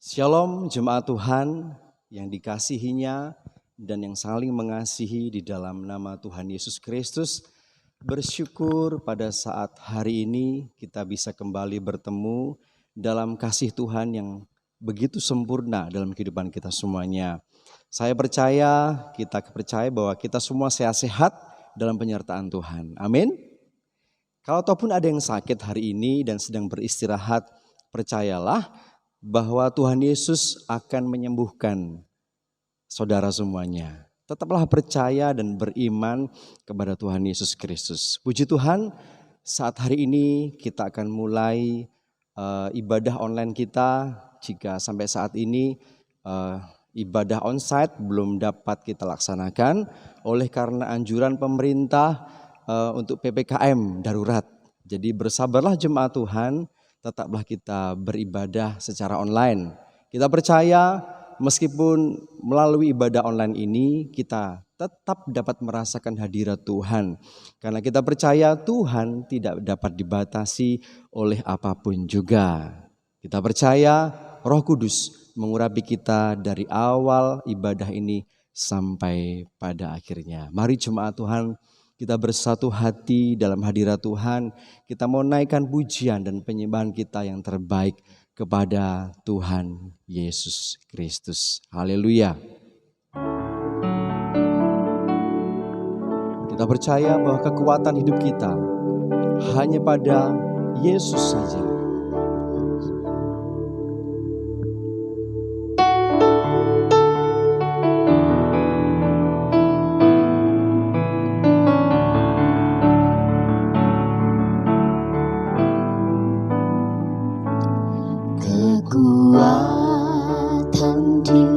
Shalom jemaat Tuhan yang dikasihinya dan yang saling mengasihi di dalam nama Tuhan Yesus Kristus. Bersyukur pada saat hari ini kita bisa kembali bertemu dalam kasih Tuhan yang begitu sempurna dalam kehidupan kita semuanya. Saya percaya, kita percaya bahwa kita semua sehat-sehat dalam penyertaan Tuhan. Amin. Kalau ataupun ada yang sakit hari ini dan sedang beristirahat, percayalah bahwa Tuhan Yesus akan menyembuhkan saudara semuanya. Tetaplah percaya dan beriman kepada Tuhan Yesus Kristus. Puji Tuhan, saat hari ini kita akan mulai ibadah online kita. Jika sampai saat ini ibadah onsite belum dapat kita laksanakan oleh karena anjuran pemerintah untuk PPKM darurat. Jadi bersabarlah jemaat Tuhan. Tetaplah kita beribadah secara online. Kita percaya meskipun melalui ibadah online ini kita tetap dapat merasakan hadirat Tuhan. Karena kita percaya Tuhan tidak dapat dibatasi oleh apapun juga. Kita percaya Roh Kudus mengurapi kita dari awal ibadah ini sampai pada akhirnya. Mari jemaat Tuhan, kita bersatu hati dalam hadirat Tuhan. Kita mau naikkan pujian dan penyembahan kita yang terbaik kepada Tuhan Yesus Kristus. Haleluya. Kita percaya bahwa kekuatan hidup kita hanya pada Yesus saja. Kekuatan di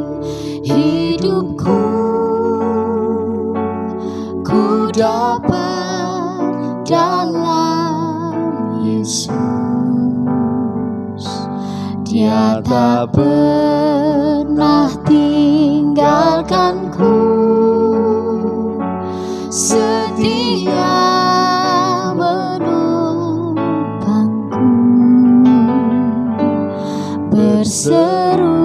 hidupku ku dapat dalam Yesus. Dia tak pernah tinggalkanku, setia menopangku. Berseru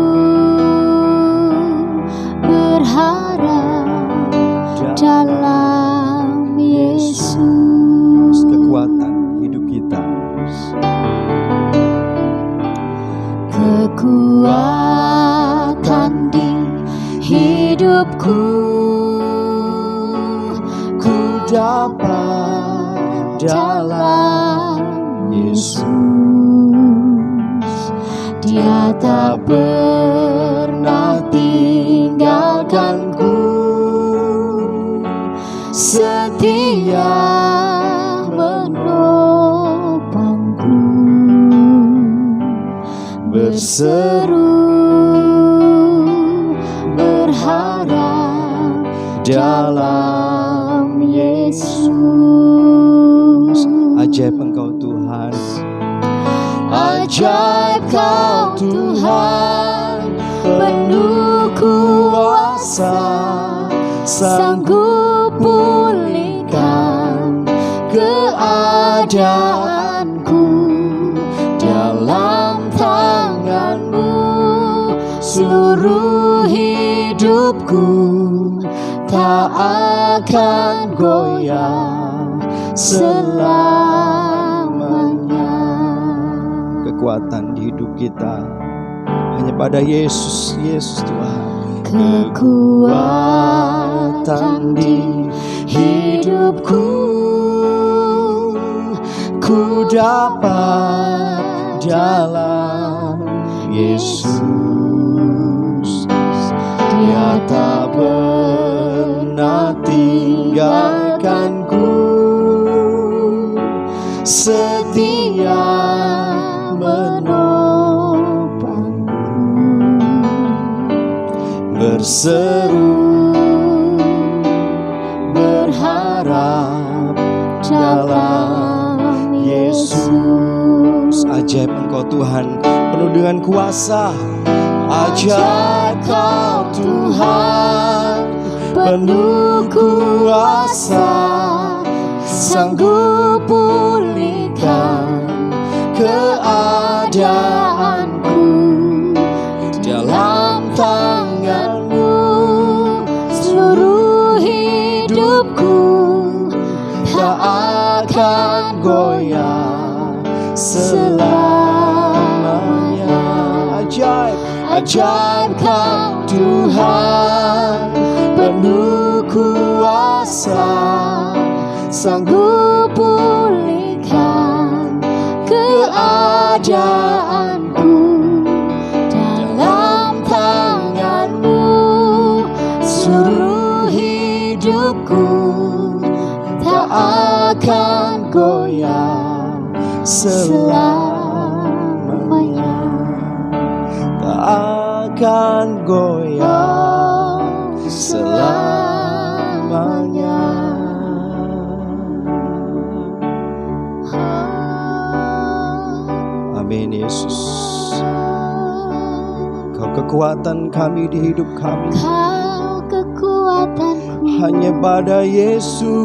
berharap dalam Yesus. Kekuatan hidup kita. Kekuatan di hidupku ku dapat dalam Yesus. Dia tak pernah tinggalkanku, setia menopangku. Berseru berharap dalam Yesus. Ajaib Engkau Tuhan. Ajaib Kau Tuhan, penuh kuasa, sanggup pulihkan keadaanku. Dalam tangan-Mu seluruh hidupku tak akan goyah selamanya. Kekuatan di hidup kita hanya pada Yesus, Yesus Tuhan. Kekuatan di hidupku ku dapat dalam Yesus. Dia tak pernah tinggalkanku, setia menopangku. Berseru berharap dalam Yesus. Ajaib Engkau Tuhan, penuh dengan kuasa. Ajaib Kau Tuhan, penuh kuasa, sanggup pulihkan keadaanku. Ajaib Kau Tuhan, penuh kuasa, sanggup pulihkan keadaanku. Dalam tangan-Mu seluruh hidupku tak akan goyah selamanya, tak akan goyah selamanya. Amin Yesus. Kau kekuatan kami di hidup kami. Kau kekuatanku. Hanya pada Yesus.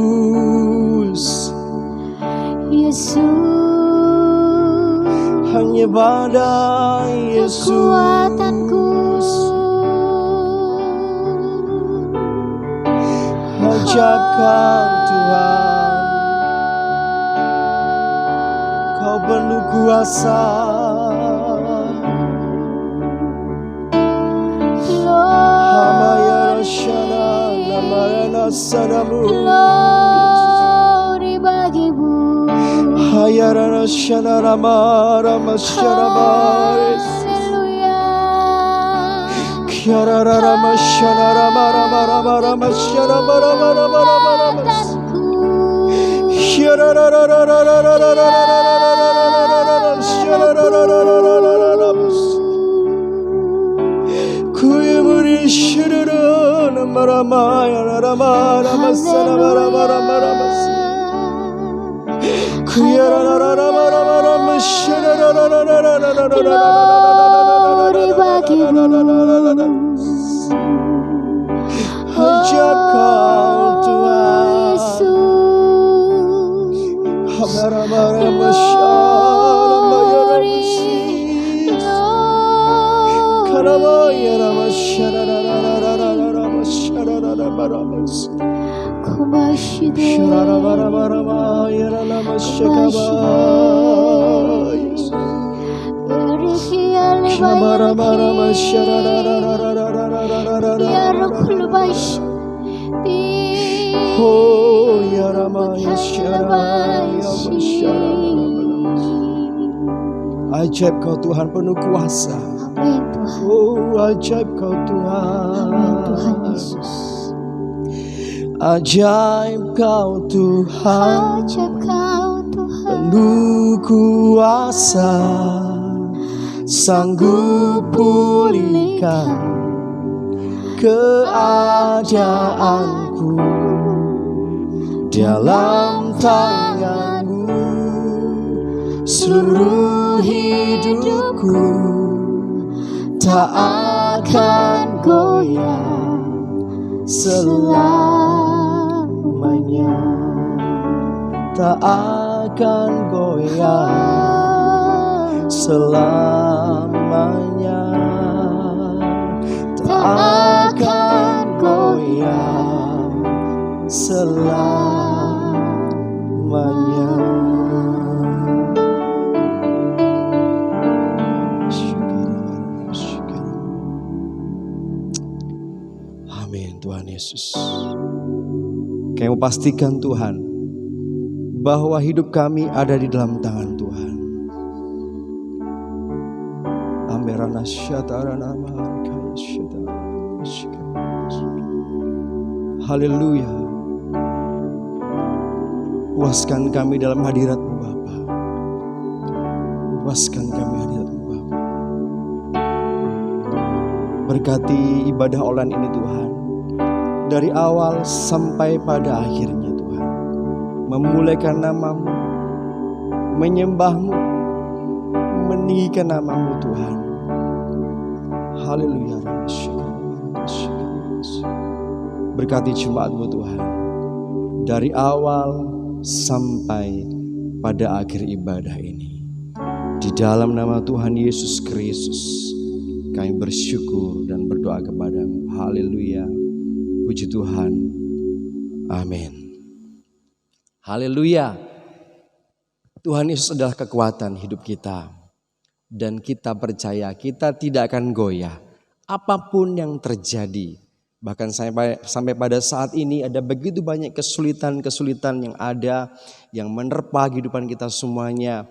Yesus. Hanya pada Yesus. Kekuatanku. Ajaib Kau Tuhan, Kau penuh kuasa. Glory bagimu. Hayarana shana rama rama shana baris. Haleluya. Kiarara rama shana rama rama rama rama shana rama rama rama rama. Kiarara rama rama rama shana rama rama rama. Kuyamuri shirara rama rama rama rama shana rama rama rama. Glory bagimu. Ajaib Kau Tuhan, ajaib Kau Tuhan penuh kuasa. Amin Tuhan. Oh, ajaib Kau Tuhan. Amin Tuhan Yesus. Ajaib Kau Tuhan, Ajaib Kau Tuhan, penuh kuasa, sanggup pulihkan keadaanku. Dalam tangan-Mu seluruh hidupku tak akan goyah selamanya, tak akan goyah selamanya, tak akan goyah selamanya. Amin Tuhan Yesus. Kami pastikan Tuhan bahwa hidup kami ada di dalam tangan Tuhan. Amerana syatarana marikaya syatarana. Haleluya. Puaskan kami dalam hadirat-Mu Bapa. Puaskan kami hadirat-Mu Bapa. Berkati ibadah online ini Tuhan, dari awal sampai pada akhirnya Tuhan. Memuliakan nama-Mu, menyembah-Mu, meninggikan nama-Mu Tuhan. Haleluya. Berkati jemaat-Mu Tuhan, dari awal sampai pada akhir ibadah ini. Di dalam nama Tuhan Yesus Kristus, kami bersyukur dan berdoa kepada-Mu. Haleluya. Puji Tuhan. Amin. Haleluya. Tuhan Yesus adalah kekuatan hidup kita. Dan kita percaya kita tidak akan goyah apapun yang terjadi. Bahkan sampai pada saat ini ada begitu banyak kesulitan-kesulitan yang ada, yang menerpa kehidupan kita semuanya.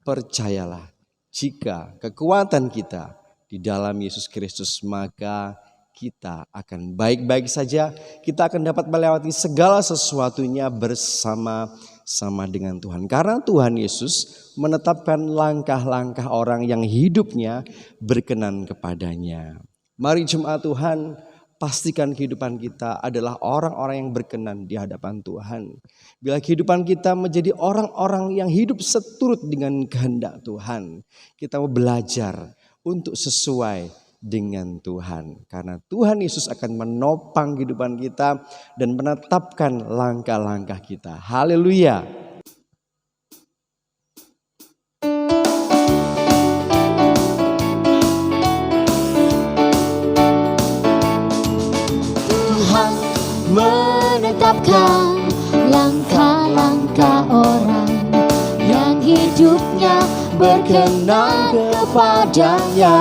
Percayalah, jika kekuatan kita di dalam Yesus Kristus, maka kita akan baik-baik saja. Kita akan dapat melewati segala sesuatunya bersama-sama dengan Tuhan. Karena Tuhan Yesus menetapkan langkah-langkah orang yang hidupnya berkenan kepadanya. Mari jemaat Tuhan, pastikan kehidupan kita adalah orang-orang yang berkenan di hadapan Tuhan. Bila kehidupan kita menjadi orang-orang yang hidup seturut dengan kehendak Tuhan, kita mau belajar untuk sesuai dengan Tuhan. Karena Tuhan Yesus akan menopang kehidupan kita dan menetapkan langkah-langkah kita. Haleluya. Tuhan menetapkan langkah-langkah orang yang hidupnya berkenan kepadanya.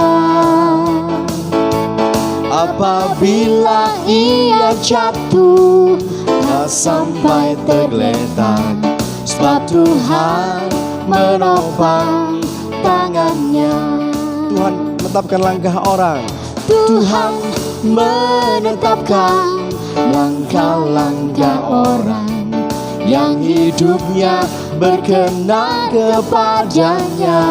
Apabila ia jatuh, tak sampai tergeletak, sebab Tuhan menopang tangannya. Tuhan menetapkan langkah orang. Tuhan menetapkan langkah-langkah orang yang hidupnya berkenan kepadanya.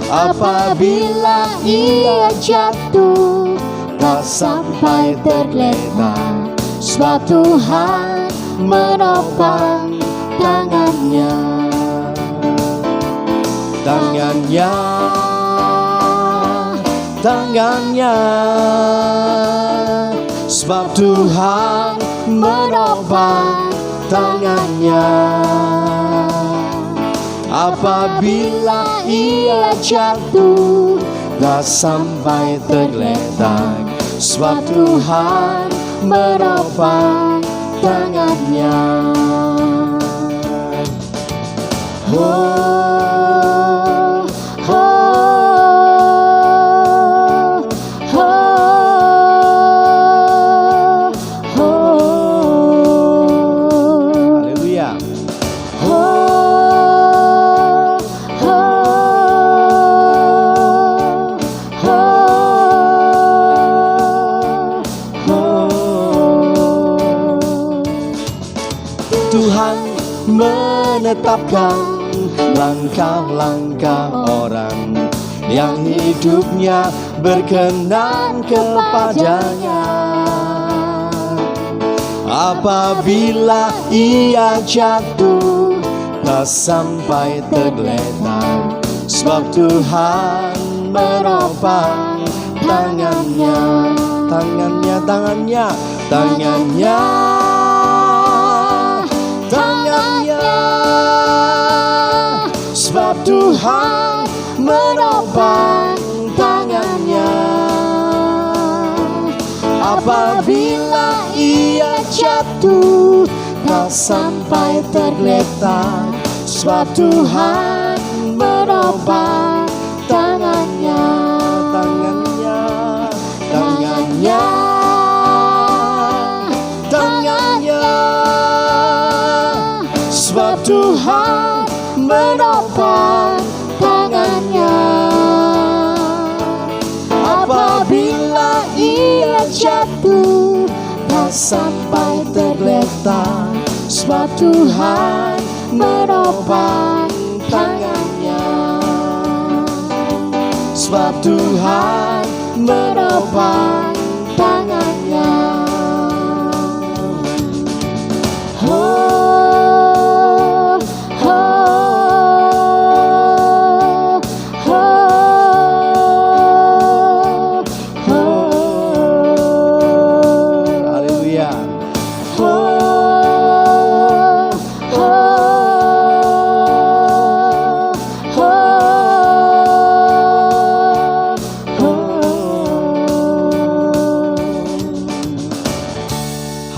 Apabila ia jatuh, tak sampai tergeletak, sebab Tuhan menopang tangannya. Tangannya, tangannya, sebab Tuhan menopang tangannya. Apabila ia jatuh, tak sampai tergeletak, sebab Tuhan menopang tangannya. Oh, oh, oh, oh. Haleluya. Tuhan menetapkan langkah-langkah orang yang hidupnya berkenan kepadanya. Apabila ia jatuh, tak sampai tergeletak, sebab Tuhan menopang tangannya. Tangannya, tangannya, tangannya, tangannya, sebab Tuhan menopang tangannya. Apabila ia jatuh, tak sampai tergeletak, sebab Tuhan menopang tangannya. Tangannya, tangannya, tangannya, sebab Tuhan menopang tangannya. Apabila ia jatuh, tak sampai tergeletak, sebab Tuhan menopang tangannya. Sebab Tuhan menopang tangannya. Oh, oh, oh, oh. Haleluya. Oh, oh,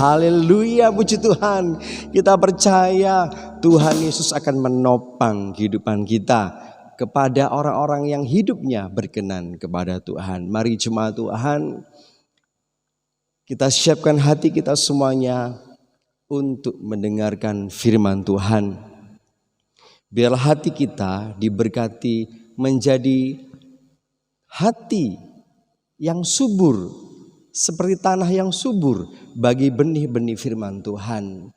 haleluya, puji Tuhan. Kita percaya Tuhan Yesus akan menopang kehidupan kita. kepada orang-orang yang hidupnya berkenan kepada Tuhan. Mari jemaat Tuhan, kita siapkan hati kita semuanya untuk mendengarkan firman Tuhan. Biar hati kita diberkati menjadi hati yang subur, seperti tanah yang subur bagi benih-benih firman Tuhan.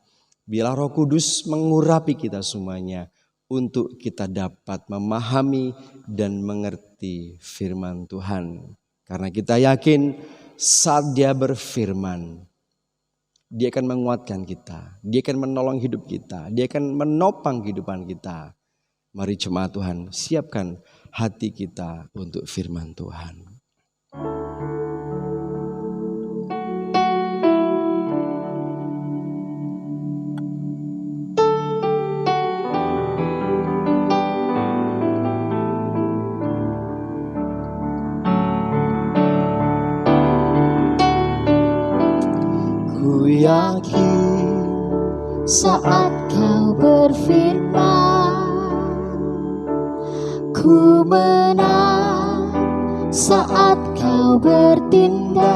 Biarlah Roh Kudus mengurapi kita semuanya untuk kita dapat memahami dan mengerti firman Tuhan. Karena kita yakin saat Dia berfirman, Dia akan menguatkan kita, Dia akan menolong hidup kita, Dia akan menopang kehidupan kita. Mari jemaat Tuhan, siapkan hati kita untuk firman Tuhan. Ku yakin saat kau berfirman, ku menang saat kau bertindak.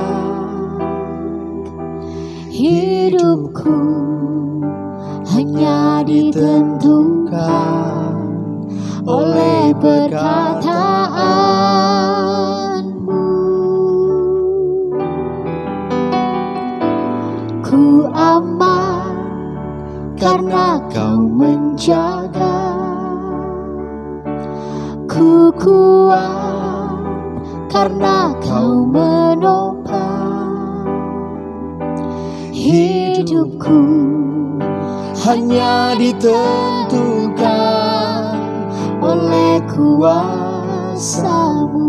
Hidupku hanya ditentukan oleh perkataanmu. Ku aman karena kau menjaga. Ku kuat karena kau menopang. Hidupku hanya ditentukan oleh kuasa-Mu.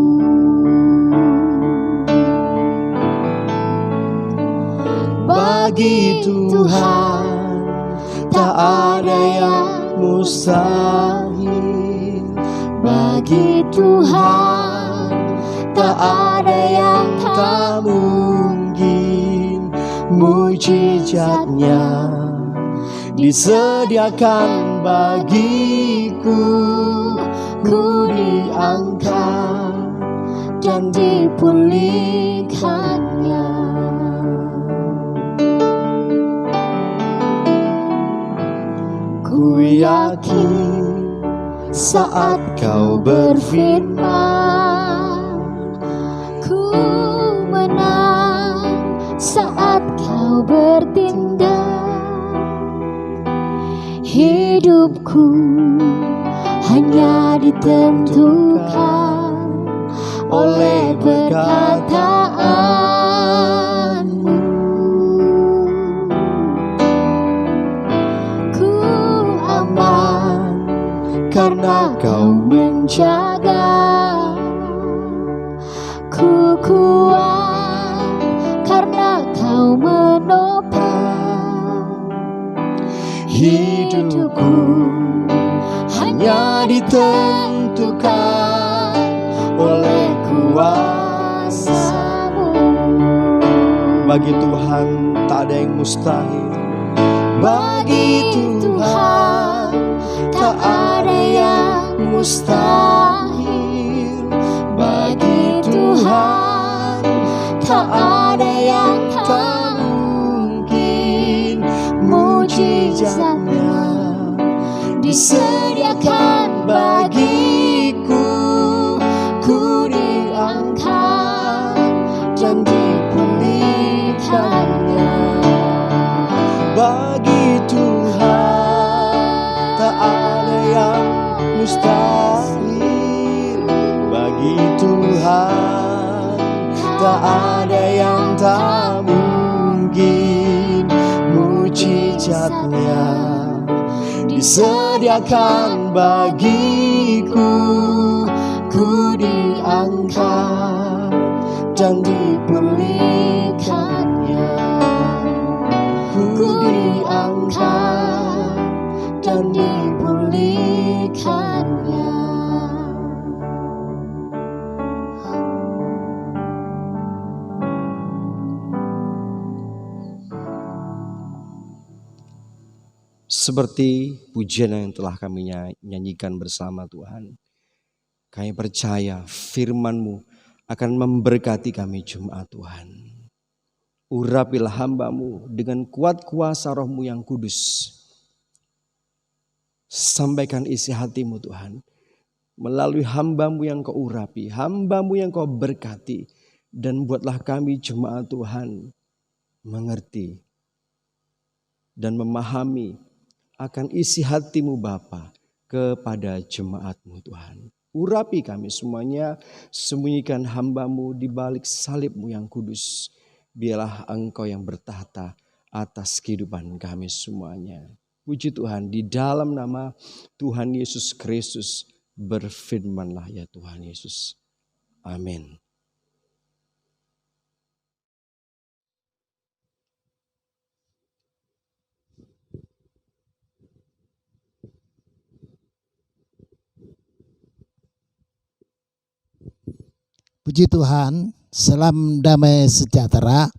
Bagi Tuhan tak ada yang mustahil. Bagi Tuhan tak ada yang tak mungkin. Mujizatnya disediakan bagiku. Ku diangkat dan dipulihkannya. Ku yakin saat kau berfirman, ku menang saat kau bertindak. Hidupku hanya ditentukan oleh perkataan-Mu. Ku aman karena kau menjaga. Ku kuat karena kau menopang. Hidupku hanya ditentukan oleh kuasa-Mu. Bagi Tuhan tak ada yang mustahil. Bagi Tuhan tak ada yang mustahil. Bagi Tuhan tak ada yang tak mungkin. Mujizatnya disediakan bagiku. Ku diangkat dan dipulihkannya. Bagi Tuhan tak ada yang mustahil. Bagi Tuhan tak ada yang tak mungkin. Mujizatnya disediakan bagiku. Ku diangkat dan dipulihkannya. Ku diangkat dan dipulihkannya. Seperti pujian yang telah kami nyanyikan bersama Tuhan, Kami percaya firman-Mu akan memberkati kami Jumat Tuhan. Urapilah hamba-Mu dengan kuat kuasa Roh-Mu yang kudus. Sampaikan isi hati-Mu Tuhan. Melalui hamba-Mu yang Kau urapi, hamba-Mu yang Kau berkati. Dan buatlah kami jemaat Tuhan mengerti dan memahami akan isi hati-Mu Bapa kepada jemaat-Mu Tuhan. Urapi kami semuanya, sembunyikan hamba-Mu di balik salib-Mu yang kudus. Biarlah Engkau yang bertahta atas kehidupan kami semuanya. Puji Tuhan, di dalam nama Tuhan Yesus Kristus berfirmanlah ya Tuhan Yesus. Amin. Puji Tuhan, salam damai sejahtera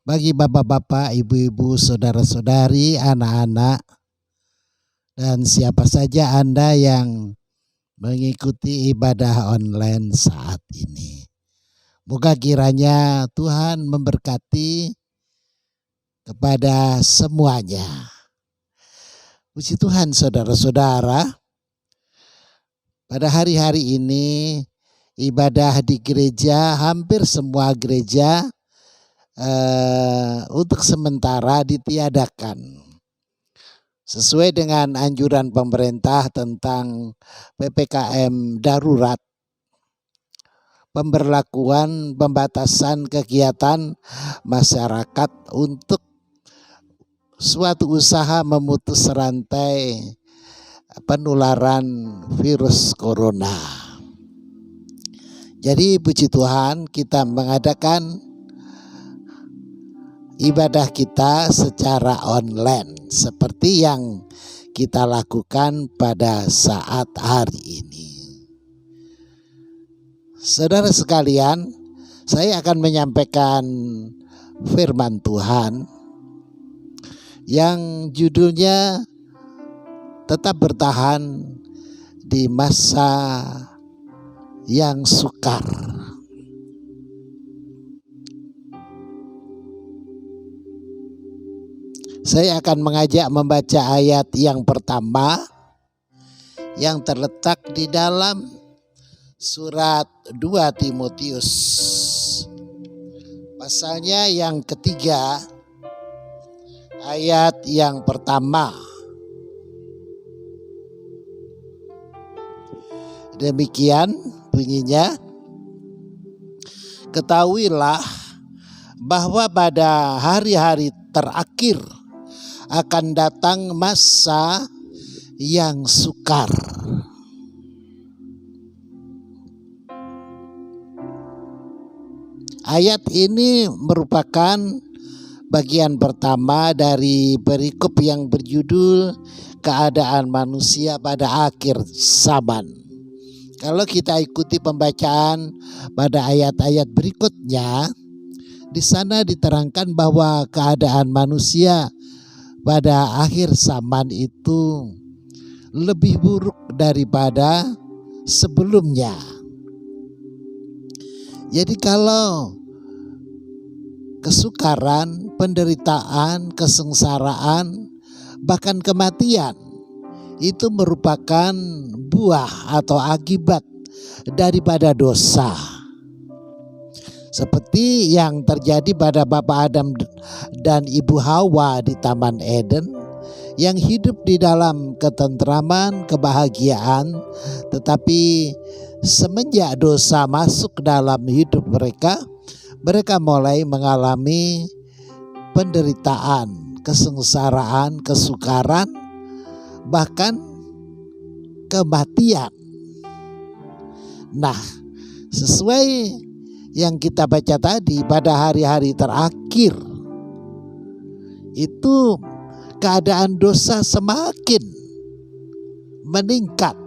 bagi bapak-bapak, ibu-ibu, saudara-saudari, anak-anak, dan siapa saja Anda yang mengikuti ibadah online saat ini. Moga kiranya Tuhan memberkati kepada semuanya. Puji Tuhan saudara-saudara, pada hari-hari ini ibadah di gereja, hampir semua gereja untuk sementara ditiadakan. Sesuai dengan anjuran pemerintah tentang PPKM darurat, pemberlakuan pembatasan kegiatan masyarakat untuk suatu usaha memutus rantai penularan virus corona. Jadi puji Tuhan kita mengadakan ibadah kita secara online seperti yang kita lakukan pada saat hari ini. Saudara sekalian, saya akan menyampaikan firman Tuhan yang judulnya tetap bertahan di masa yang sukar. Saya akan mengajak membaca ayat yang pertama yang terletak di dalam surat 2 Timotius. Pasalnya yang ketiga, ayat yang pertama. Demikian bunyinya, ketahuilah bahwa pada hari-hari terakhir akan datang masa yang sukar. Ayat ini merupakan bagian pertama dari perikop yang berjudul keadaan manusia pada akhir zaman. Kalau kita ikuti pembacaan pada ayat-ayat berikutnya, di sana diterangkan bahwa keadaan manusia pada akhir zaman itu lebih buruk daripada sebelumnya. Jadi kalau kesukaran, penderitaan, kesengsaraan, bahkan kematian itu merupakan buah atau akibat daripada dosa. Seperti yang terjadi pada Bapak Adam dan Ibu Hawa di Taman Eden, yang hidup di dalam ketentraman, kebahagiaan, tetapi semenjak dosa masuk dalam hidup mereka, mereka mulai mengalami penderitaan, kesengsaraan, kesukaran, bahkan kematian. Nah, sesuai yang kita baca tadi, pada hari-hari terakhir itu keadaan dosa semakin meningkat.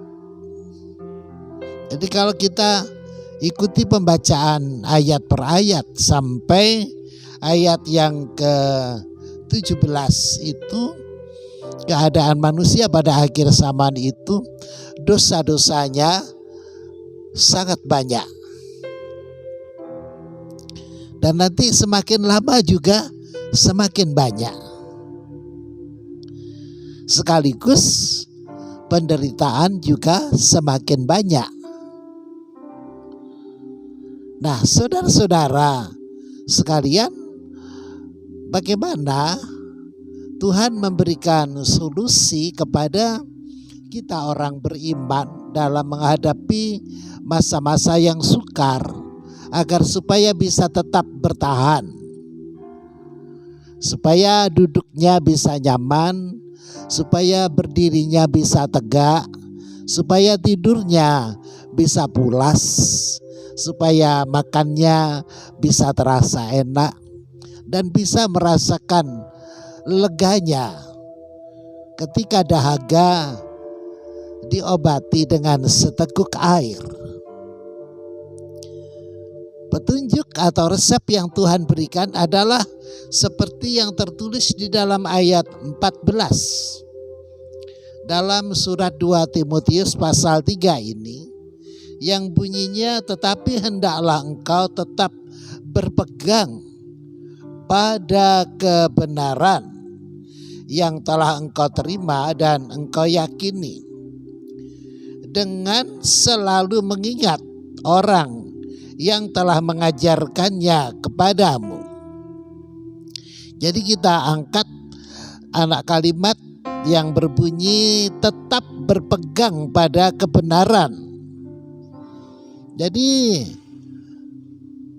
Jadi kalau kita ikuti pembacaan ayat per ayat sampai ayat yang ke-17 itu, keadaan manusia pada akhir zaman itu dosa-dosanya sangat banyak. Dan nanti semakin lama juga semakin banyak. Sekaligus penderitaan juga semakin banyak. Nah, saudara-saudara sekalian, bagaimana Tuhan memberikan solusi kepada kita orang beriman dalam menghadapi masa-masa yang sukar, agar supaya bisa tetap bertahan, supaya duduknya bisa nyaman, supaya berdirinya bisa tegak, supaya tidurnya bisa pulas, supaya makannya bisa terasa enak, dan bisa merasakan leganya ketika dahaga diobati dengan seteguk air. Petunjuk atau resep yang Tuhan berikan adalah seperti yang tertulis di dalam ayat 14 dalam surat 2 Timotius pasal 3 ini, yang bunyinya, tetapi hendaklah engkau tetap berpegang pada kebenaran yang telah engkau terima dan engkau yakini, dengan selalu mengingat orang yang telah mengajarkannya kepadamu. Jadi kita angkat anak kalimat yang berbunyi tetap berpegang pada kebenaran. Jadi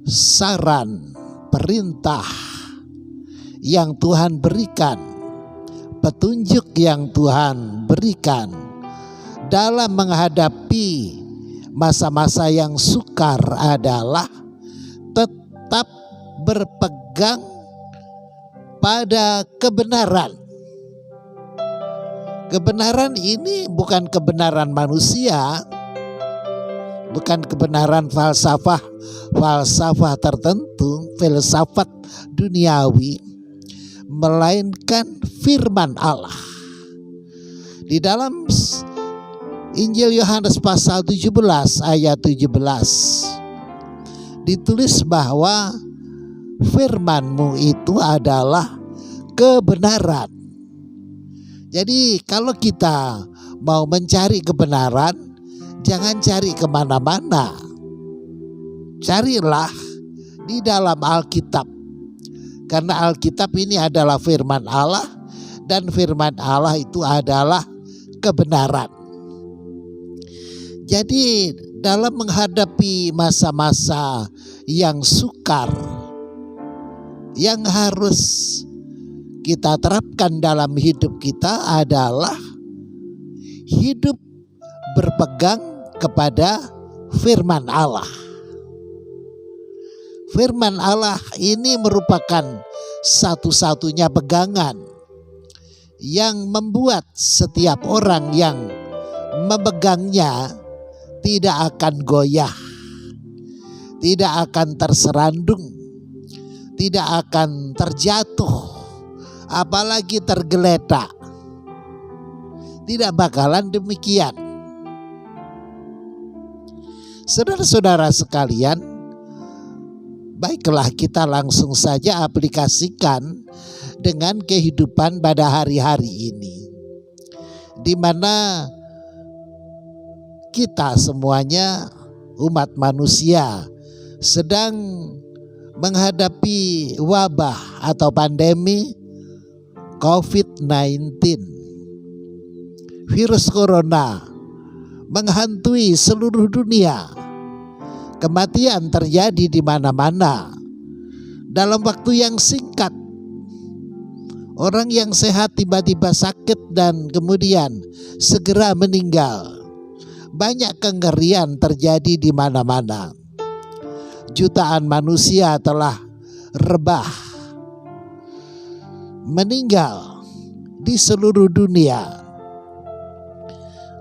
saran, perintah yang Tuhan berikan, petunjuk yang Tuhan berikan dalam menghadapi masa-masa yang sukar adalah tetap berpegang pada kebenaran. Kebenaran ini bukan kebenaran manusia, bukan kebenaran falsafah tertentu, filsafat duniawi, melainkan firman Allah. Di dalam Injil Yohanes pasal 17 ayat 17 ditulis bahwa firman-Mu itu adalah kebenaran. Jadi kalau kita mau mencari kebenaran, jangan cari kemana-mana. Carilah di dalam Alkitab. Karena Alkitab ini adalah firman Allah, dan firman Allah itu adalah kebenaran. Jadi dalam menghadapi masa-masa yang sukar, yang harus kita terapkan dalam hidup kita adalah hidup berpegang kepada firman Allah. Firman Allah ini merupakan satu-satunya pegangan yang membuat setiap orang yang memegangnya tidak akan goyah, tidak akan terserandung, tidak akan terjatuh, apalagi tergeletak. Tidak bakalan demikian. Saudara-saudara sekalian, baiklah kita langsung saja aplikasikan dengan kehidupan pada hari-hari ini, di mana kita semuanya umat manusia sedang menghadapi wabah atau pandemi COVID-19. Virus corona menghantui seluruh dunia. Kematian terjadi di mana-mana. Dalam waktu yang singkat, orang yang sehat tiba-tiba sakit dan kemudian segera meninggal. Banyak kengerian terjadi di mana-mana. Jutaan manusia telah rebah, meninggal di seluruh dunia.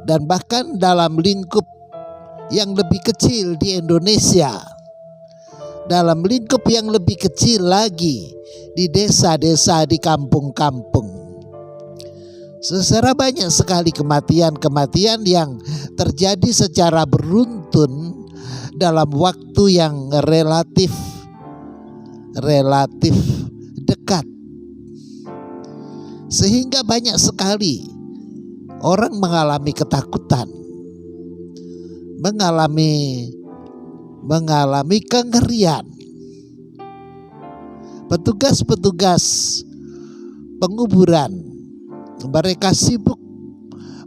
Dan bahkan dalam lingkup yang lebih kecil di Indonesia, dalam lingkup yang lebih kecil lagi di desa-desa, di kampung-kampung, secara banyak sekali kematian-kematian yang terjadi secara beruntun dalam waktu yang relatif dekat. Sehingga banyak sekali orang mengalami ketakutan, mengalami kengerian. Petugas-petugas penguburan mereka sibuk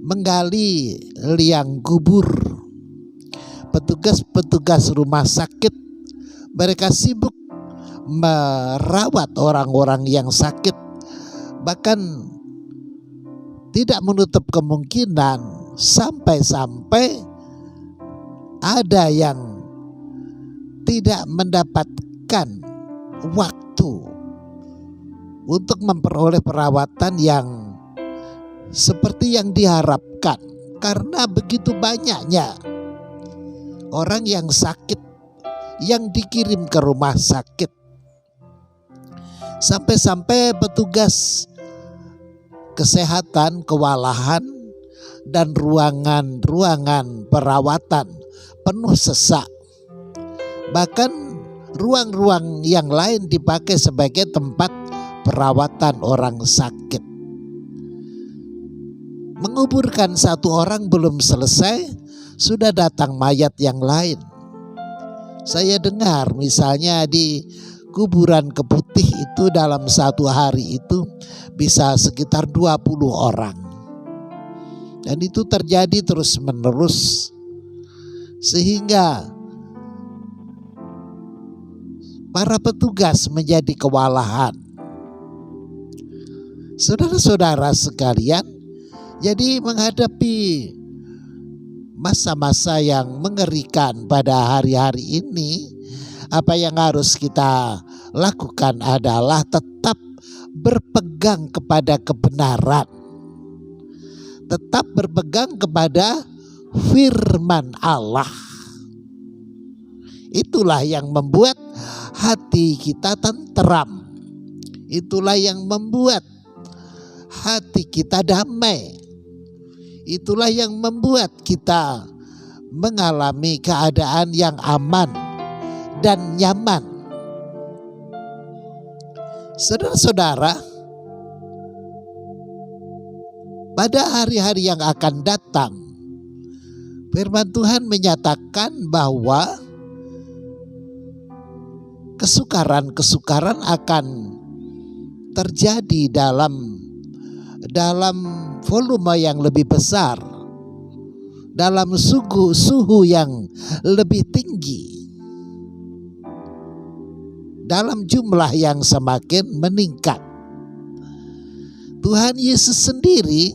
menggali liang kubur. Petugas-petugas rumah sakit mereka sibuk merawat orang-orang yang sakit. Bahkan tidak menutup kemungkinan sampai-sampai ada yang tidak mendapatkan waktu untuk memperoleh perawatan yang seperti yang diharapkan, karena begitu banyaknya orang yang sakit yang dikirim ke rumah sakit. Sampai-sampai petugas kesehatan kewalahan dan ruangan perawatan penuh sesak. Bahkan ruang-ruang yang lain dipakai sebagai tempat perawatan orang sakit. Menguburkan satu orang belum selesai, sudah datang mayat yang lain. Saya dengar misalnya di kuburan Keputih itu dalam satu hari itu bisa sekitar 20 orang. Dan itu terjadi terus menerus. Sehingga para petugas menjadi kewalahan. Saudara-saudara sekalian, jadi menghadapi masa-masa yang mengerikan pada hari-hari ini, apa yang harus kita lakukan adalah tetap berpegang kepada kebenaran. Tetap berpegang kepada firman Allah. Itulah yang membuat hati kita tenteram. Itulah yang membuat hati kita damai. Itulah yang membuat kita mengalami keadaan yang aman dan nyaman. Saudara-saudara, pada hari-hari yang akan datang, firman Tuhan menyatakan bahwa kesukaran-kesukaran akan terjadi dalam volume yang lebih besar, dalam suhu yang lebih tinggi, dalam jumlah yang semakin meningkat. Tuhan Yesus sendiri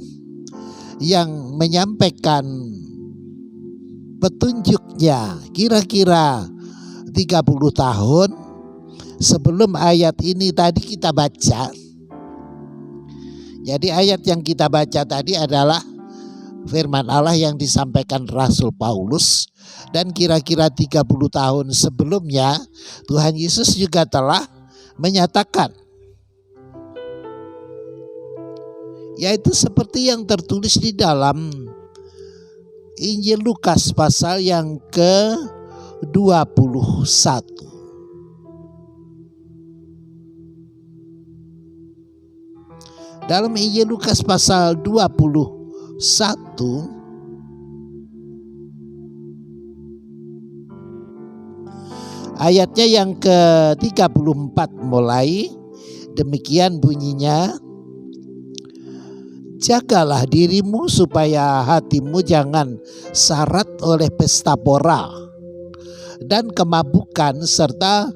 yang menyampaikan petunjuknya kira-kira 30 tahun sebelum ayat ini tadi kita baca. Jadi ayat yang kita baca tadi adalah firman Allah yang disampaikan Rasul Paulus, dan kira-kira 30 tahun sebelumnya Tuhan Yesus juga telah menyatakan, yaitu seperti yang tertulis di dalam Injil Lukas pasal yang ke-21. Dalam Injil Lukas pasal 21 ayatnya yang ke-34 mulai, demikian bunyinya. Jagalah dirimu supaya hatimu jangan syarat oleh pesta pora dan kemabukan serta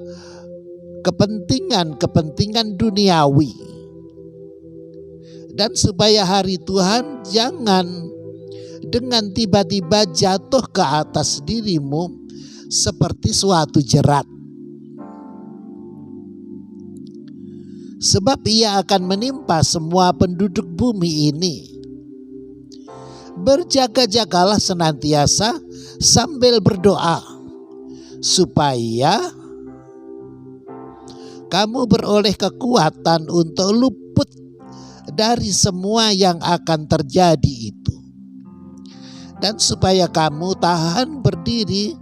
kepentingan duniawi. Dan supaya hari Tuhan jangan dengan tiba-tiba jatuh ke atas dirimu seperti suatu jerat. Sebab ia akan menimpa semua penduduk bumi ini. Berjaga-jagalah senantiasa sambil berdoa, supaya kamu beroleh kekuatan untuk luput dari semua yang akan terjadi itu, dan supaya kamu tahan berdiri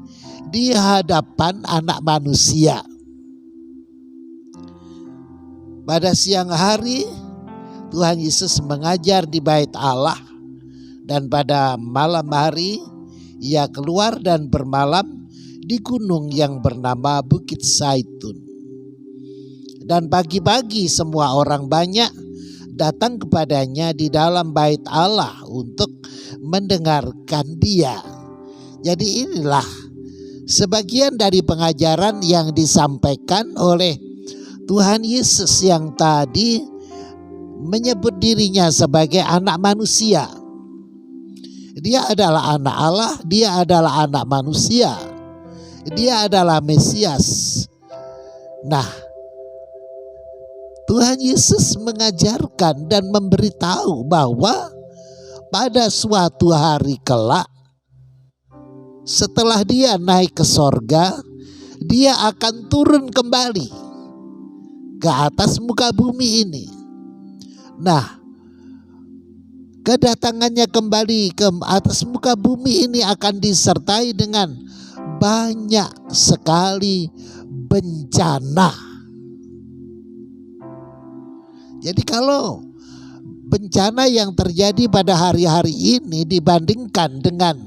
di hadapan anak manusia. Pada siang hari Tuhan Yesus mengajar di bait Allah, dan pada malam hari Ia keluar dan bermalam di gunung yang bernama Bukit Zaitun. Dan pagi-pagi semua orang banyak datang kepadanya di dalam bait Allah untuk mendengarkan Dia. Jadi inilah sebagian dari pengajaran yang disampaikan oleh Tuhan Yesus yang tadi menyebut dirinya sebagai anak manusia. Dia adalah anak Allah, dia adalah anak manusia. Dia adalah Mesias. Nah, Tuhan Yesus mengajarkan dan memberitahu bahwa pada suatu hari kelak, setelah Dia naik ke sorga, Dia akan turun kembali ke atas muka bumi ini. Nah, kedatangannya kembali ke atas muka bumi ini akan disertai dengan banyak sekali bencana. Jadi kalau bencana yang terjadi pada hari-hari ini dibandingkan dengan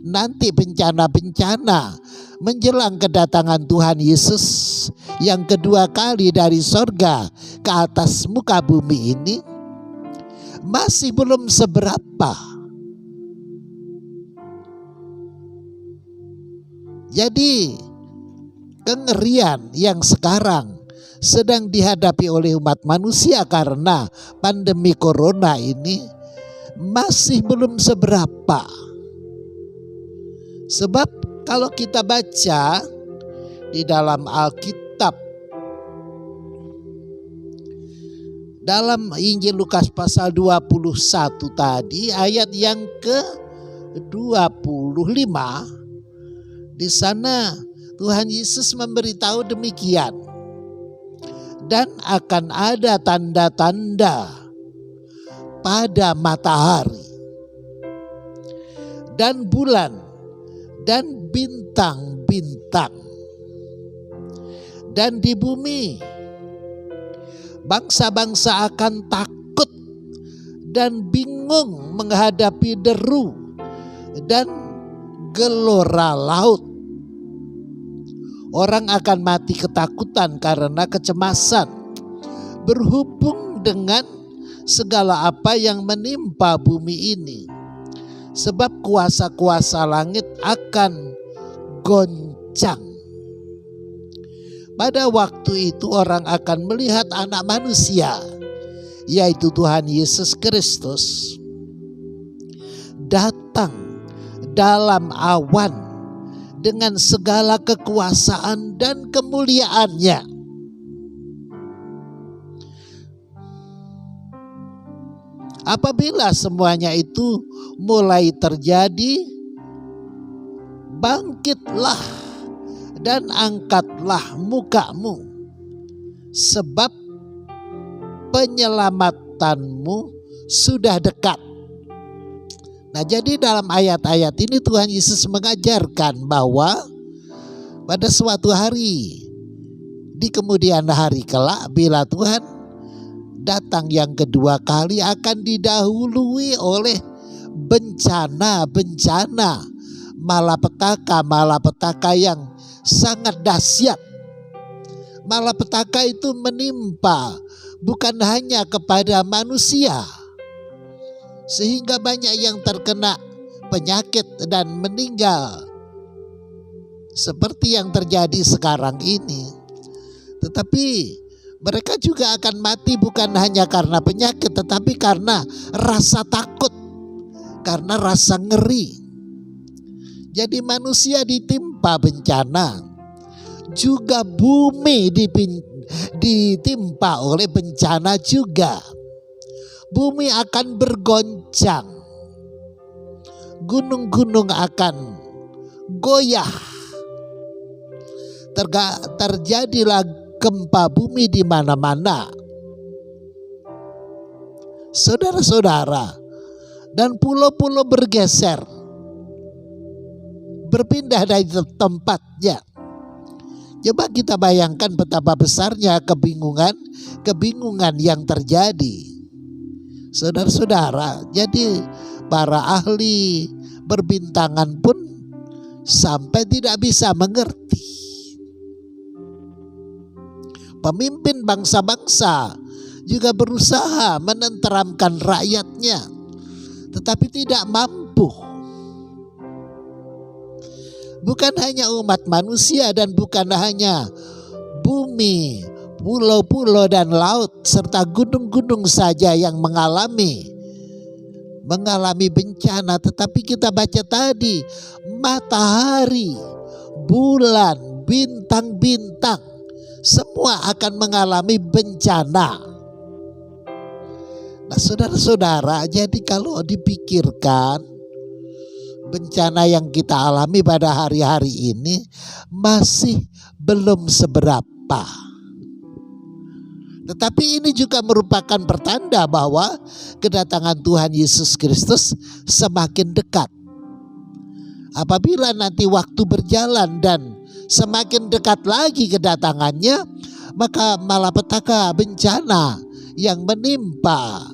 nanti bencana-bencana menjelang kedatangan Tuhan Yesus yang kedua kali dari sorga ke atas muka bumi ini, masih belum seberapa. Jadi kengerian yang sekarang sedang dihadapi oleh umat manusia karena pandemi corona ini masih belum seberapa. Sebab kalau kita baca di dalam Alkitab, dalam Injil Lukas pasal 21 tadi ayat yang ke-25, di sana Tuhan Yesus memberitahu demikian. Dan akan ada tanda-tanda pada matahari dan bulan dan bintang-bintang, dan di bumi bangsa-bangsa akan takut dan bingung menghadapi deru dan gelora laut. Orang akan mati ketakutan karena kecemasan berhubung dengan segala apa yang menimpa bumi ini. Sebab kuasa-kuasa langit akan goncang. Pada waktu itu orang akan melihat anak manusia, yaitu Tuhan Yesus Kristus, datang dalam awan dengan segala kekuasaan dan kemuliaannya. Apabila semuanya itu mulai terjadi, bangkitlah dan angkatlah mukamu, sebab penyelamatanmu sudah dekat. Nah, jadi dalam ayat-ayat ini Tuhan Yesus mengajarkan bahwa pada suatu hari di kemudian hari kelak, bila Tuhan datang yang kedua kali, akan didahului oleh bencana-bencana, malapetaka yang sangat dahsyat. Malapetaka itu menimpa bukan hanya kepada manusia, sehingga banyak yang terkena penyakit dan meninggal seperti yang terjadi sekarang ini. Tetapi mereka juga akan mati bukan hanya karena penyakit, tetapi karena rasa takut, karena rasa ngeri. Jadi manusia ditimpa bencana, juga bumi ditimpa oleh bencana juga. Bumi akan bergoncang, gunung-gunung akan goyah, terjadilah gempa bumi di mana-mana, saudara-saudara, dan pulau-pulau bergeser, berpindah dari tempatnya. Coba kita bayangkan betapa besarnya kebingungan yang terjadi. Saudara-saudara, jadi para ahli perbintangan pun sampai tidak bisa mengerti. Pemimpin bangsa-bangsa juga berusaha menenteramkan rakyatnya, tetapi tidak mampu. Bukan hanya umat manusia dan bukan hanya bumi, pulau-pulau dan laut serta gunung-gunung saja yang mengalami bencana, tetapi kita baca tadi matahari, bulan, bintang-bintang semua akan mengalami bencana. Nah, saudara-saudara, jadi kalau dipikirkan bencana yang kita alami pada hari-hari ini masih belum seberapa. Tetapi ini juga merupakan pertanda bahwa kedatangan Tuhan Yesus Kristus semakin dekat. Apabila nanti waktu berjalan dan semakin dekat lagi kedatangannya, maka malapetaka bencana yang menimpa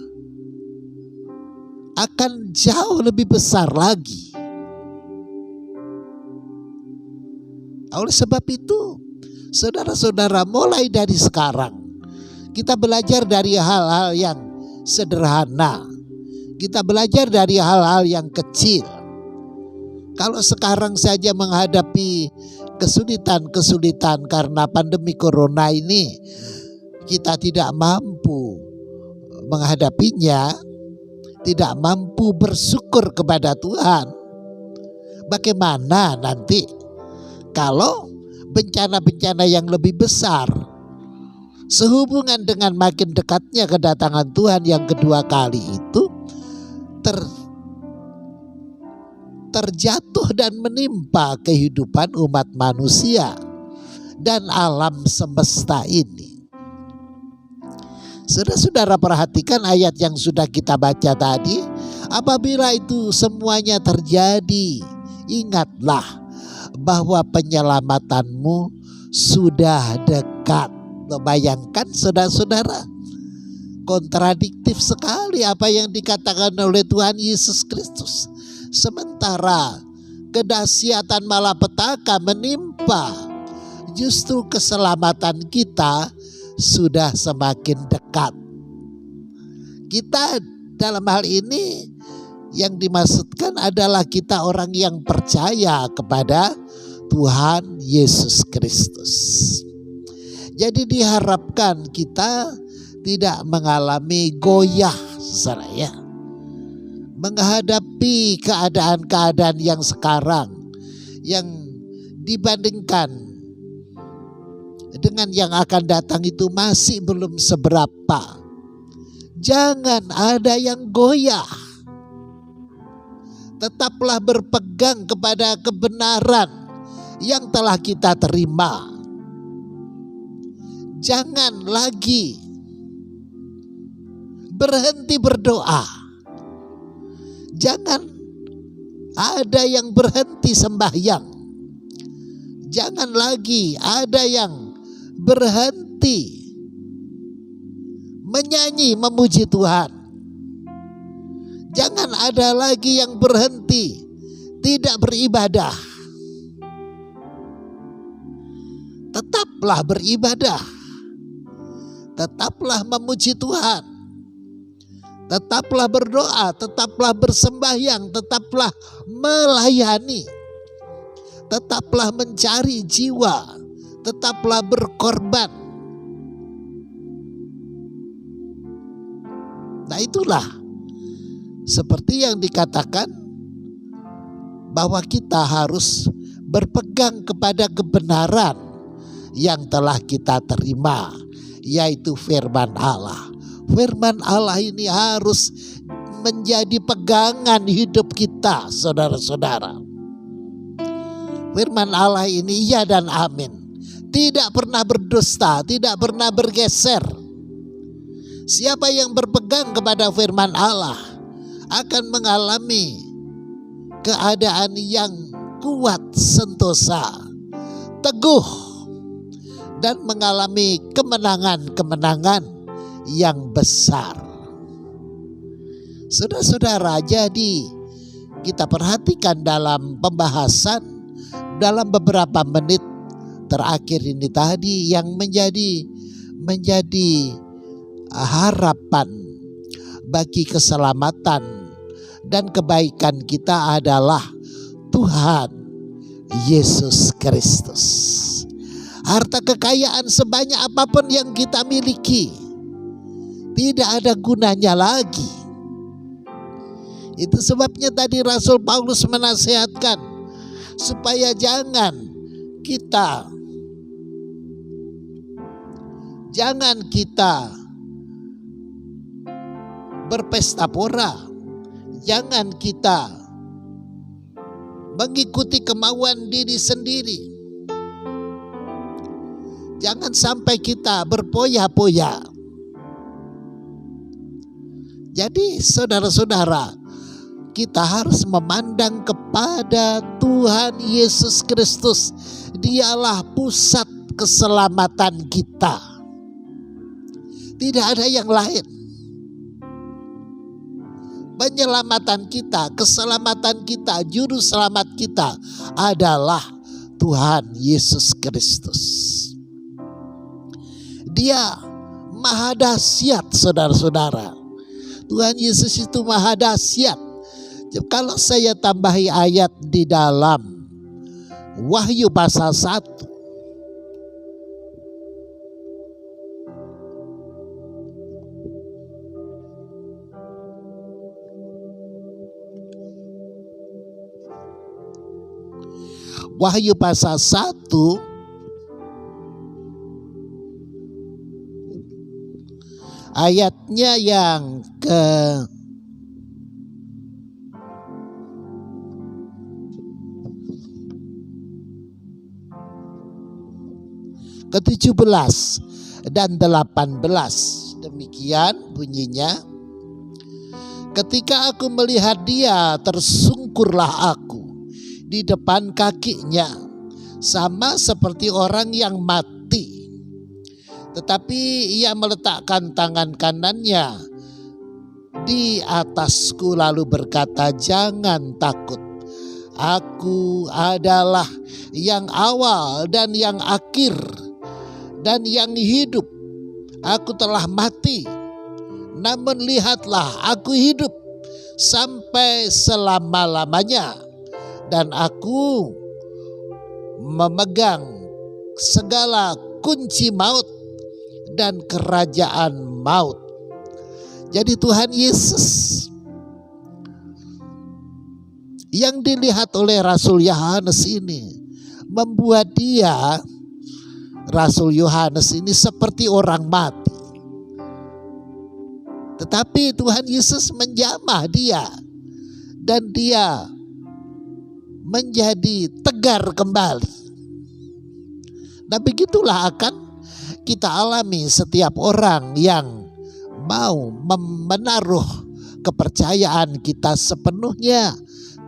akan jauh lebih besar lagi. Oleh sebab itu, saudara-saudara, mulai dari sekarang kita belajar dari hal-hal yang sederhana. Kita belajar dari hal-hal yang kecil. Kalau sekarang saja menghadapi kesulitan-kesulitan karena pandemi corona ini, kita tidak mampu menghadapinya, tidak mampu bersyukur kepada Tuhan. Bagaimana nanti kalau bencana-bencana yang lebih besar sehubungan dengan makin dekatnya kedatangan Tuhan yang kedua kali itu terjatuh dan menimpa kehidupan umat manusia dan alam semesta ini. Saudara-saudara, perhatikan ayat yang sudah kita baca tadi. Apabila itu semuanya terjadi, ingatlah bahwa penyelamatanmu sudah dekat. Bayangkan saudara-saudara, kontradiktif sekali apa yang dikatakan oleh Tuhan Yesus Kristus. Sementara kedahsyatan malapetaka menimpa, justru keselamatan kita sudah semakin dekat. Kita dalam hal ini yang dimaksudkan adalah kita orang yang percaya kepada Tuhan Yesus Kristus. Jadi diharapkan kita tidak mengalami goyah, saudara ya, menghadapi keadaan-keadaan yang sekarang yang dibandingkan dengan yang akan datang itu masih belum seberapa. Jangan ada yang goyah. Tetaplah berpegang kepada kebenaran yang telah kita terima. Jangan lagi berhenti berdoa. Jangan ada yang berhenti sembahyang. Jangan lagi ada yang berhenti menyanyi memuji Tuhan. Jangan ada lagi yang berhenti tidak beribadah. Tetaplah beribadah. Tetaplah memuji Tuhan. Tetaplah berdoa, tetaplah bersembahyang, tetaplah melayani. Tetaplah mencari jiwa, tetaplah berkorban. Nah, itulah seperti yang dikatakan bahwa kita harus berpegang kepada kebenaran yang telah kita terima, yaitu firman Allah. Firman Allah ini harus menjadi pegangan hidup kita, saudara-saudara. Firman Allah ini iya dan amin. Tidak pernah berdusta, tidak pernah bergeser. Siapa yang berpegang kepada firman Allah akan mengalami keadaan yang kuat sentosa, teguh, dan mengalami kemenangan-kemenangan yang besar. Saudara-saudara, jadi kita perhatikan dalam pembahasan dalam beberapa menit terakhir ini tadi yang menjadi harapan bagi keselamatan dan kebaikan kita adalah Tuhan Yesus Kristus. Harta kekayaan sebanyak apapun yang kita miliki tidak ada gunanya lagi. Itu sebabnya tadi Rasul Paulus menasihatkan supaya jangan kita berpesta pora, jangan kita mengikuti kemauan diri sendiri, jangan sampai kita berpoya-poya. Jadi saudara-saudara, kita harus memandang kepada Tuhan Yesus Kristus. Dialah pusat keselamatan kita. Tidak ada yang lain. Penyelamatan kita, keselamatan kita, juru selamat kita adalah Tuhan Yesus Kristus. Dia maha dahsyat, saudara-saudara. Tuhan Yesus itu maha dahsyat. Kalau saya tambahi ayat di dalam Wahyu pasal 1. Wahyu pasal 1 ayatnya yang ke-17 dan 18. Demikian bunyinya. Ketika aku melihat dia, tersungkurlah aku di depan kakinya, sama seperti orang yang mati. Tetapi ia meletakkan tangan kanannya di atasku lalu berkata, jangan takut. Aku adalah yang awal dan yang akhir dan yang hidup. Aku telah mati, namun lihatlah aku hidup sampai selama-lamanya, dan aku memegang segala kunci maut dan kerajaan maut. Jadi Tuhan Yesus yang dilihat oleh Rasul Yohanes ini membuat dia, Rasul Yohanes ini, seperti orang mati. Tetapi Tuhan Yesus menjamah dia dan dia menjadi tegar kembali. Nah, begitulah akan kita alami setiap orang yang mau menaruh kepercayaan kita sepenuhnya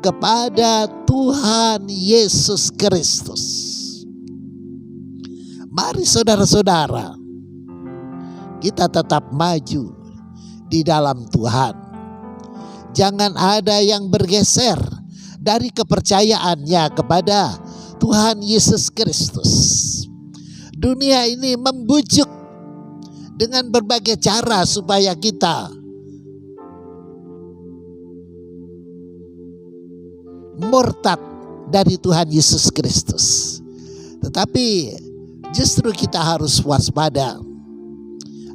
kepada Tuhan Yesus Kristus. Mari saudara-saudara, kita tetap maju di dalam Tuhan. Jangan ada yang bergeser dari kepercayaannya kepada Tuhan Yesus Kristus. Dunia ini membujuk dengan berbagai cara supaya kita murtad dari Tuhan Yesus Kristus. Tetapi justru kita harus waspada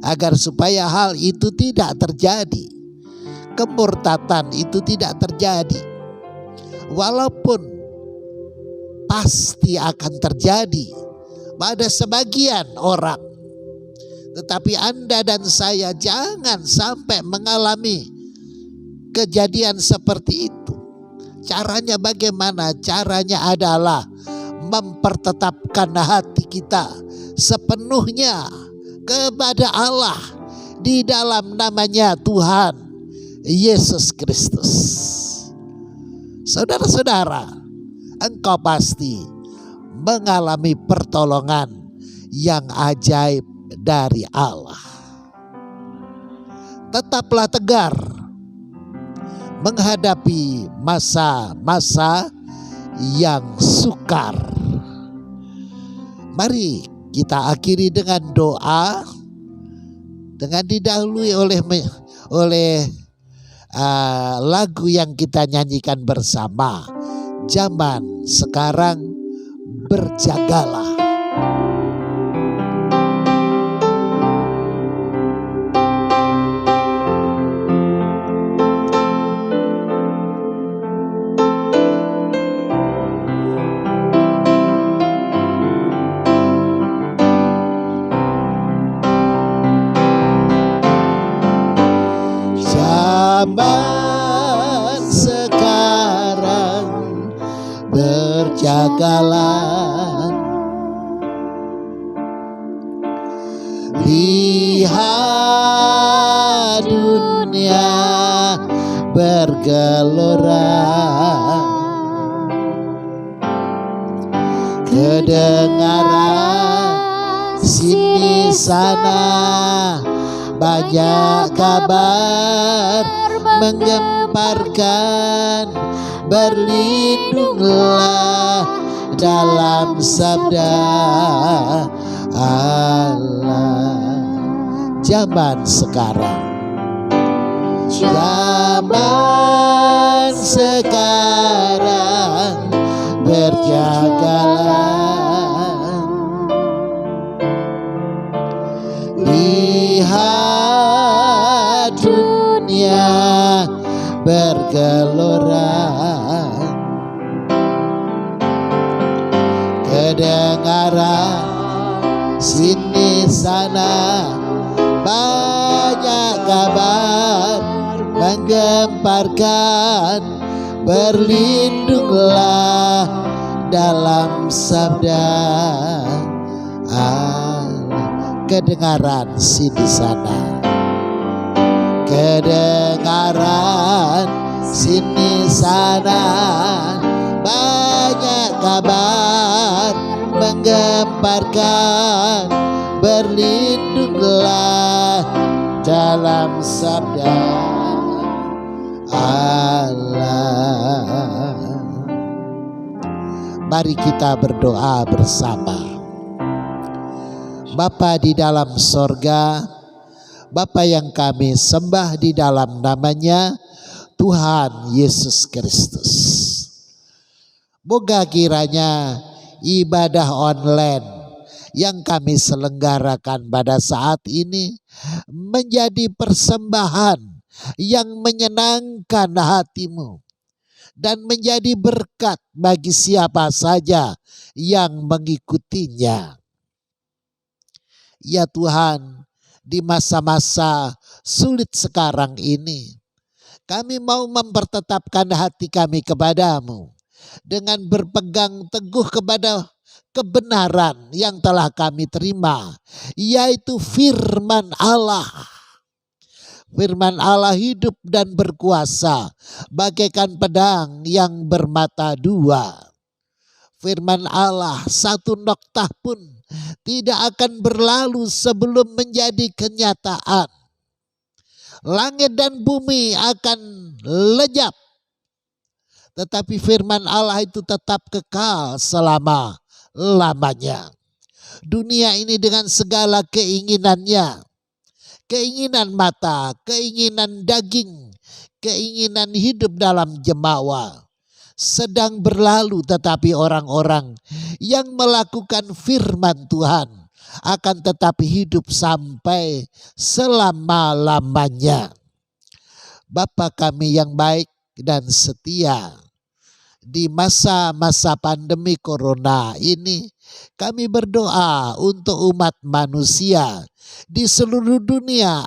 agar supaya hal itu tidak terjadi. Kemurtadan itu tidak terjadi. Walaupun pasti akan terjadi pada sebagian orang. Tetapi Anda dan saya jangan sampai mengalami kejadian seperti itu. Caranya bagaimana? Caranya adalah mempertetapkan hati kita sepenuhnya kepada Allah di dalam namanya Tuhan Yesus Kristus. Saudara-saudara, engkau pasti mengalami pertolongan yang ajaib dari Allah. Tetaplah tegar menghadapi masa-masa yang sukar. Mari kita akhiri dengan doa, dengan didahului oleh lagu yang kita nyanyikan bersama. Zaman sekarang berjagalah. Zaman sekarang berjagalah, lihat dunia bergelora, kedengaran sini sana banyak kabar menggemparkan. Berlindunglah dalam sabda Allah. Zaman sekarang, zaman sekarang berjagalah, lihat dunia bergelora, kedengaran sini sana banyak kabar menggemparkan. Berlindunglah dalam sabda Allah. Kedengaran sini sana, kedengaran sini sana banyak kabar menggemparkan. Berlindunglah dalam sabda Allah. Mari kita berdoa bersama. Bapa di dalam sorga, Bapa yang kami sembah di dalam namanya Tuhan Yesus Kristus. Moga kiranya ibadah online yang kami selenggarakan pada saat ini menjadi persembahan yang menyenangkan hatimu dan menjadi berkat bagi siapa saja yang mengikutinya. Ya Tuhan, di masa-masa sulit sekarang ini, kami mau mempertetapkan hati kami kepadamu dengan berpegang teguh kepada kebenaran yang telah kami terima, yaitu firman Allah. Firman Allah hidup dan berkuasa, bagaikan pedang yang bermata dua. Firman Allah satu noktah pun tidak akan berlalu sebelum menjadi kenyataan. Langit dan bumi akan lenyap, tetapi firman Allah itu tetap kekal selama-lamanya. Dunia ini dengan segala keinginannya, keinginan mata, keinginan daging, keinginan hidup dalam jemawa, sedang berlalu, tetapi orang-orang yang melakukan firman Tuhan akan tetap hidup sampai selama-lamanya. Bapa kami yang baik dan setia, di masa-masa pandemi corona ini kami berdoa untuk umat manusia di seluruh dunia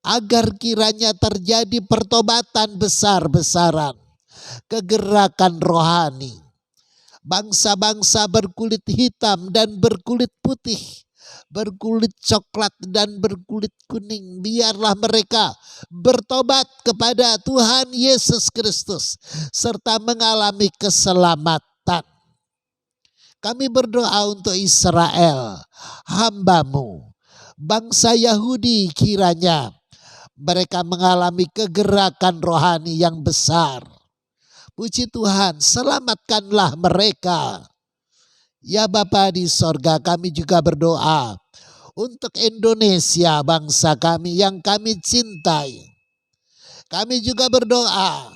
agar kiranya terjadi pertobatan besar-besaran, kegerakan rohani. Bangsa-bangsa berkulit hitam dan berkulit putih berkulit coklat dan berkulit kuning, biarlah mereka bertobat kepada Tuhan Yesus Kristus serta mengalami keselamatan. Kami berdoa untuk Israel, hamba-Mu, bangsa Yahudi, kiranya mereka mengalami kegerakan rohani yang besar. Puji Tuhan, selamatkanlah mereka. Ya Bapa di sorga, kami juga berdoa untuk Indonesia, bangsa kami yang kami cintai. Kami juga berdoa,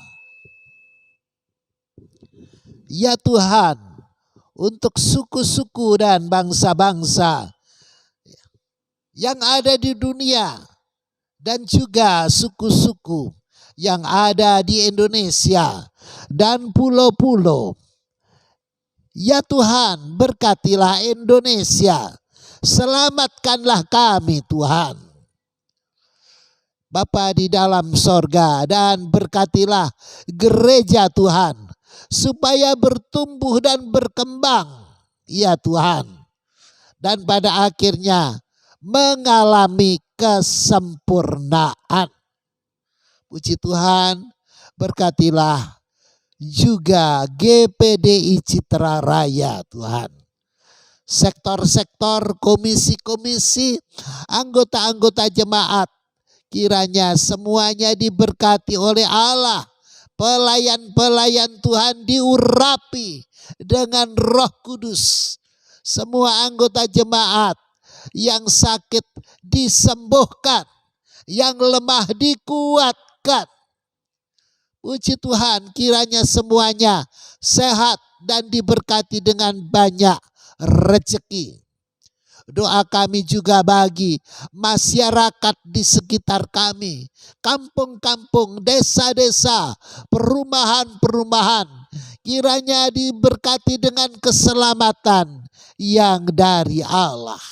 ya Tuhan, untuk suku-suku dan bangsa-bangsa yang ada di dunia dan juga suku-suku yang ada di Indonesia dan pulau-pulau. Ya Tuhan, berkatilah Indonesia, selamatkanlah kami Tuhan. Bapa di dalam sorga, dan berkatilah gereja Tuhan, supaya bertumbuh dan berkembang, ya Tuhan. Dan pada akhirnya mengalami kesempurnaan. Puji Tuhan, berkatilah juga GPDI Citra Raya Tuhan. Sektor-sektor, komisi-komisi, anggota-anggota jemaat, kiranya semuanya diberkati oleh Allah. Pelayan-pelayan Tuhan diurapi dengan Roh Kudus. Semua anggota jemaat yang sakit disembuhkan, yang lemah dikuatkan. Puji Tuhan, kiranya semuanya sehat dan diberkati dengan banyak rezeki. Doa kami juga bagi masyarakat di sekitar kami, kampung-kampung, desa-desa, perumahan-perumahan, kiranya diberkati dengan keselamatan yang dari Allah.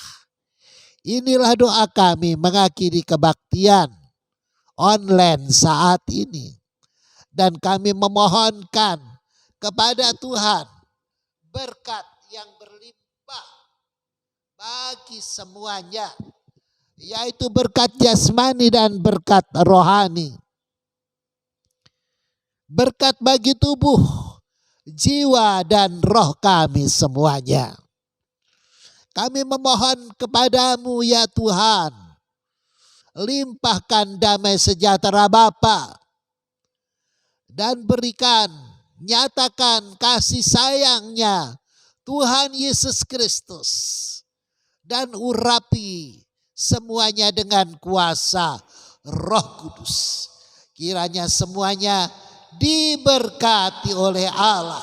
Inilah doa kami mengakhiri kebaktian online saat ini. Dan kami memohonkan kepada Tuhan berkat yang berlimpah bagi semuanya, yaitu berkat jasmani dan berkat rohani. Berkat bagi tubuh, jiwa dan roh kami semuanya. Kami memohon kepadamu ya Tuhan, limpahkan damai sejahtera Bapa, dan berikan, nyatakan kasih sayangnya Tuhan Yesus Kristus, dan urapi semuanya dengan kuasa Roh Kudus. Kiranya semuanya diberkati oleh Allah,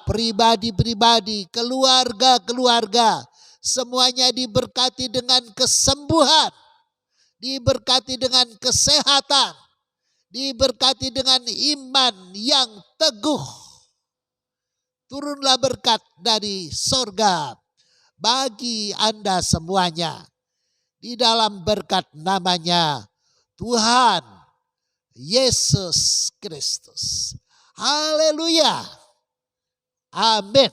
pribadi-pribadi, keluarga-keluarga, semuanya diberkati dengan kesembuhan, diberkati dengan kesehatan, diberkati dengan iman yang teguh. Turunlah berkat dari sorga bagi Anda semuanya. Di dalam berkat namanya Tuhan Yesus Kristus. Haleluya. Amin.